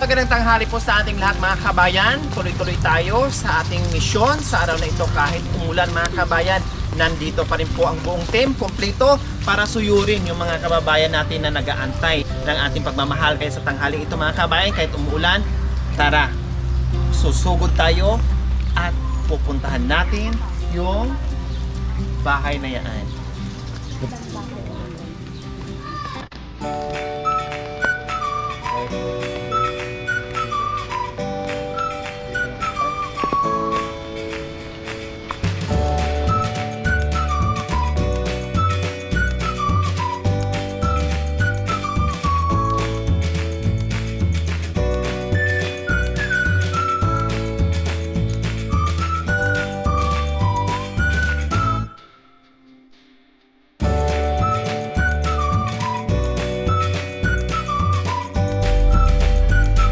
Magandang tanghali po sa ating lahat mga kabayan. Tuloy-tuloy tayo sa ating misyon sa araw na ito kahit umulan mga kabayan. Nandito pa rin po ang buong team kompleto para suyurin yung mga kababayan natin na nag-aantay ng ating pagmamahal. Kaya sa tanghaling ito mga kabayan, kahit umuulan, tara, susugod tayo at pupuntahan natin yung bahay na yan.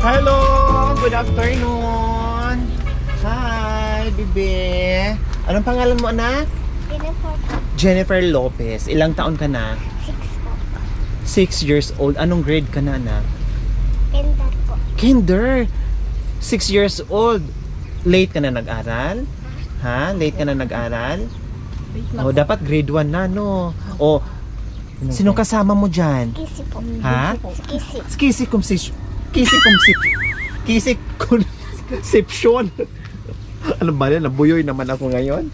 Hello! Good afternoon! Hi, bebe! Anong pangalan mo, anak? Jennifer. Jennifer Lopez. Ilang taon ka na? 6 po. 6 years old. Anong grade ka na, anak? Kinder po. Kinder! 6 years old. Late ka na nag-aral? Ha? Late ka na nag-aral? Oh, dapat grade 1 na, no? O, sino kasama mo dyan? Kisi po. Ha? Kisi. Conception. Ano ba yan? Nabuyoy naman ako ngayon.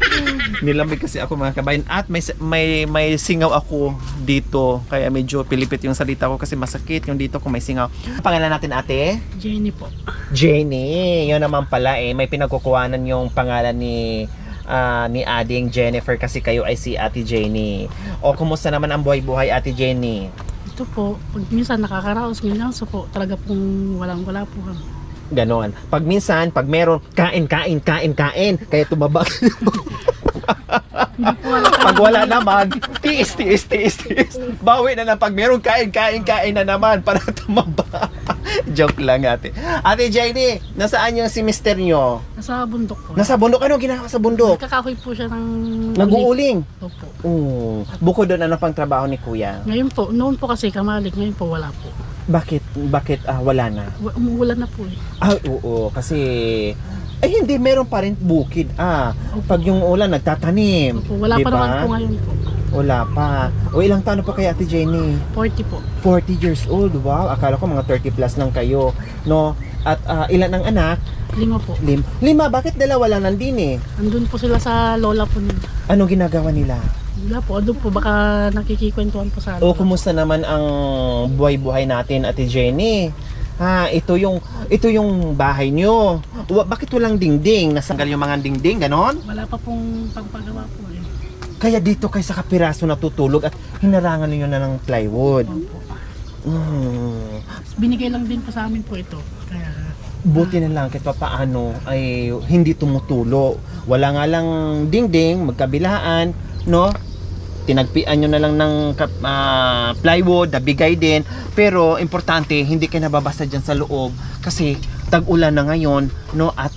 Nilamig kasi ako mga kabayan. At may singaw ako dito. Kaya medyo pilipit yung salita ko kasi masakit yung dito kung may singaw. Pangalan natin ate? Jenny po. Jenny. Yun naman pala eh. May pinagkukuhanan yung pangalan ni Ading Jennifer kasi kayo ay si Ate Jenny. O kumusta naman ang buhay-buhay Ate Jenny? Ito po, pag minsan nakakaraos, minsan so po, talaga pong walang-wala po kami. Ganon. Pag minsan, pag meron, kain. Kaya tumaba. Hindi po wala Pag wala naman, tiis. Bawi na lang. Pag meron, kain na naman para tumaba. Joke lang ate. Ate Jenny, nasaan yung si mister nyo? Nasa bundok po. Nasa bundok? Ano ginagawa sa bundok? Nagkakahoy po siya ng... Nag-uuling? Opo. Bukod doon, ano pang trabaho ni kuya? Ngayon po, noon po kasi kamalik, ngayon po wala po. Bakit wala na? Umuulan na po eh. Oo, kasi ay hindi, meron pa rin bukid. Pag yung ulan nagtatanim. Opo, wala pa diba? naman po ngayon po. Wala pa. O ilang taon na po kay Ate Jenny? 40 po. 40 years old. Wow, akala ko mga 30 plus lang kayo, no? At ilan ang anak? 5 po. Lima, bakit dalawa lang nandun eh? Andun po sila sa lola po nila. Anong ginagawa nila? Wala po, andun po, baka nakikikwentuhan po sa O kumusta naman ang buhay-buhay natin Ate Jenny? Ito yung bahay nyo. Bakit walang dingding? Nasanggal yung mga dingding, ganon? Wala pa pong pagpagawa po eh. Kaya dito kayo sa kapiraso natutulog at hinarangan niyo na ng plywood. Opo. Mm. Binigay lang din po sa amin po ito. Kaya Buti na lang kahit paano ay hindi tumutulo. Wala nga lang dingding, magkabilaan, no? Tinagpian nyo na lang ng plywood, nabigay din. Pero importante, hindi kayo nababasa dyan sa loob kasi tag-ulan na ngayon, no? At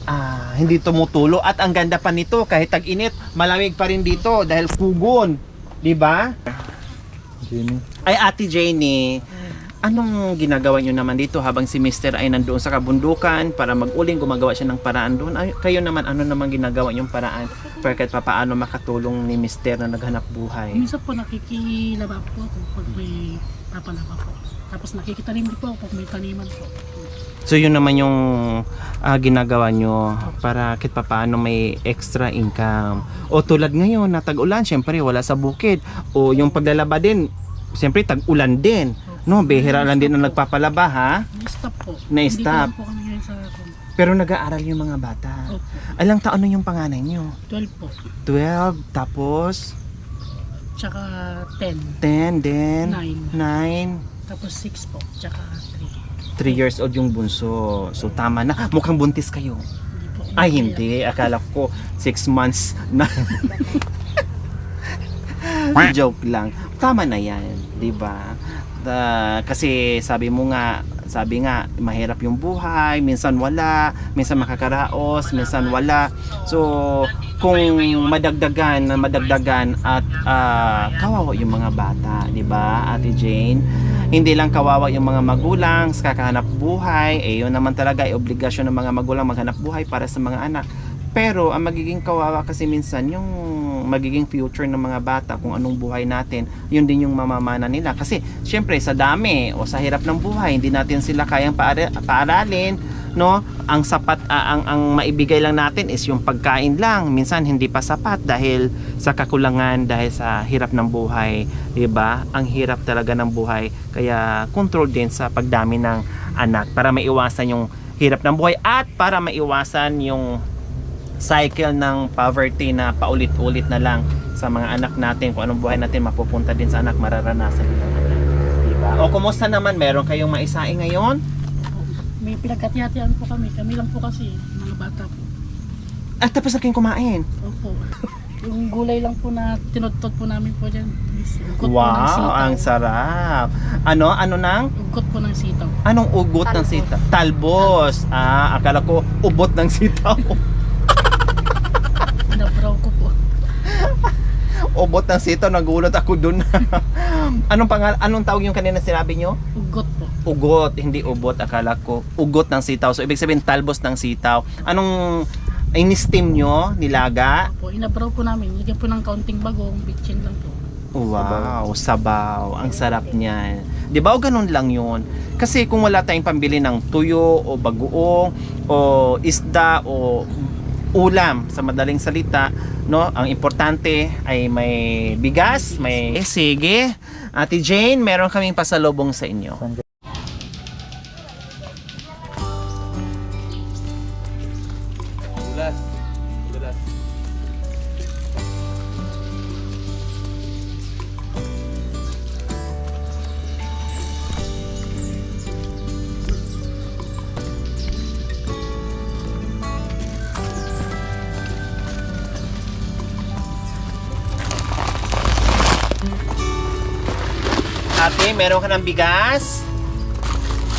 hindi tumutulo. At ang ganda pa nito, kahit tag-init, malamig pa rin dito dahil pugon. Diba? Jenny. Ay, Ate Jenny, anong ginagawa nyo naman dito habang si Mister ay nandoon sa kabundukan para mag-uling, gumagawa siya ng paraan doon? Ay, kayo naman, ano naman ginagawa yung paraan para kahit papaano makatulong ni Mister na naghanap buhay? minsan po nakikilaba po ako pag may papalaba po. Tapos nakikitanim din po ako pag may taniman po. So yun naman yung ginagawa nyo para kahit papaano may extra income. O tulad ngayon na tag-ulan, syempre wala sa bukid. O yung paglalaba din, syempre tag-ulan din. No, bihira lang din ang nagpapalaba ha. Na-stop po. Na-stop. Hindi po kami ngayon sa Pero nag-aaral yung mga bata. Opo. Alang taon na yung panganay nyo? 12 po. 12, tapos Tsaka 10. 10, then 9. 9, Tapos 6 po. Tsaka 3. 3 years old yung bunso. So tama na. Mukhang buntis kayo. Hindi po. Ay hindi, akala ko 6 months na. Joke lang. Tama na yan, 'di ba? Kasi sabi nga mahirap yung buhay, minsan wala, minsan makakaraos, minsan wala. So kung madagdagan at kawawa yung mga bata, 'di ba, Ate Jane? Hindi lang kawawa yung mga magulang sa kakahanap buhay, yun naman talaga ay obligasyon ng mga magulang maghanap buhay para sa mga anak. Pero ang magiging kawawa kasi minsan yung magiging future ng mga bata, kung anong buhay natin, yun din yung mamamana nila. Kasi syempre sa dami o sa hirap ng buhay, hindi natin sila kayang paaralin, no? Ang sapat, ang maibigay lang natin is yung pagkain lang. Minsan hindi pa sapat dahil sa kakulangan, dahil sa hirap ng buhay, 'di ba? Ang hirap talaga ng buhay. Kaya control din sa pagdami ng anak para maiwasan yung hirap ng buhay at para maiwasan yung cycle ng poverty na paulit-ulit na lang sa mga anak natin. Kung anong buhay natin mapupunta din sa anak, mararanasan din ng anak, diba? O kumusta naman, meron kayong maisaing ngayon? May pinagkati-hatian po kami. Kami lang po kasi, mga bata po. At tapos na kayong kumain. Opo. Yung gulay lang po na tinudtod po namin po dyan. Ugot po ng Wow, sitaw. ang sarap. Ano nang? Ugot po ng sitaw. Anong ugot ng sitaw? Talbos. Akala ko ubot ng sitaw. Inabraw ko po. Ubot ng sitaw, nagulat ako dun. Anong tawag yung kanina sinabi nyo? Ugot po. Ugot, hindi ubot. Akala ko ugot ng sitaw. So ibig sabihin talbos ng sitaw. Anong in-steam nyo? Nilaga? Opo, inabraw po namin. Lagyan po ng kaunting bagong, bitchin lang po. Wow, sabaw. Ang sarap niyan. 'Di ba? O ganun lang 'yun. Kasi kung wala tayong pambili ng tuyo o bagoong o isda o ulam sa madaling salita, no? Ang importante ay may bigas, may sige. Ate Jane, meron kaming pasalubong sa inyo. Ate, meron ka ng bigas,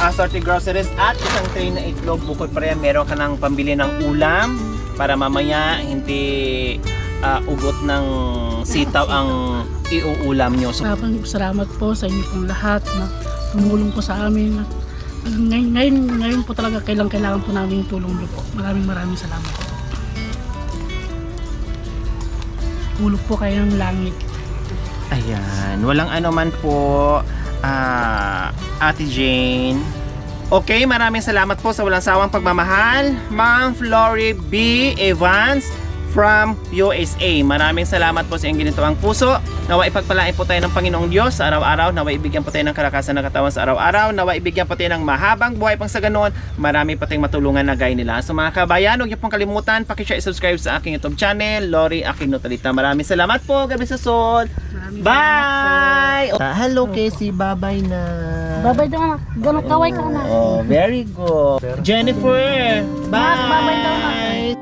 assorted groceries at isang tray na itlog. Bukod pa rin, meron ka ng pambili ng ulam para mamaya hindi ugot ng sitaw ang iuulam nyo. So, Salamat po sa inyo pong lahat na tumulong po sa amin. Ngayon po talaga kailangan po namin yung tulong niyo po. Maraming salamat po. Tulog po kayo ng langit. ayan, walang ano man po, Ate Jane. Okay, maraming salamat po sa walang sawang pagmamahal, Ma'am Flory B. Evans from USA. Maraming salamat po sa iyong ginituang puso. Nawa ipagpalain po tayo ng Panginoong Diyos sa araw-araw. Nawa ibigyan po tayo ng kalakasan ng katawan sa araw-araw. Nawa ibigyan po tayo ng mahabang buhay pang sa ganon. Marami pa tayong matulungan na gaya nila. So mga kabayan, huwag niyo pong kalimutan, pakishare, subscribe sa aking YouTube channel, Lori Aquino Talita. Maraming salamat po. Gabi sa Sol. Maraming Bye! Hello, Casey. Bye-bye na. Babay daw anak. Ganun kaway ka na. Oh, very good. Jennifer, bye! Bye-bye daw, anak.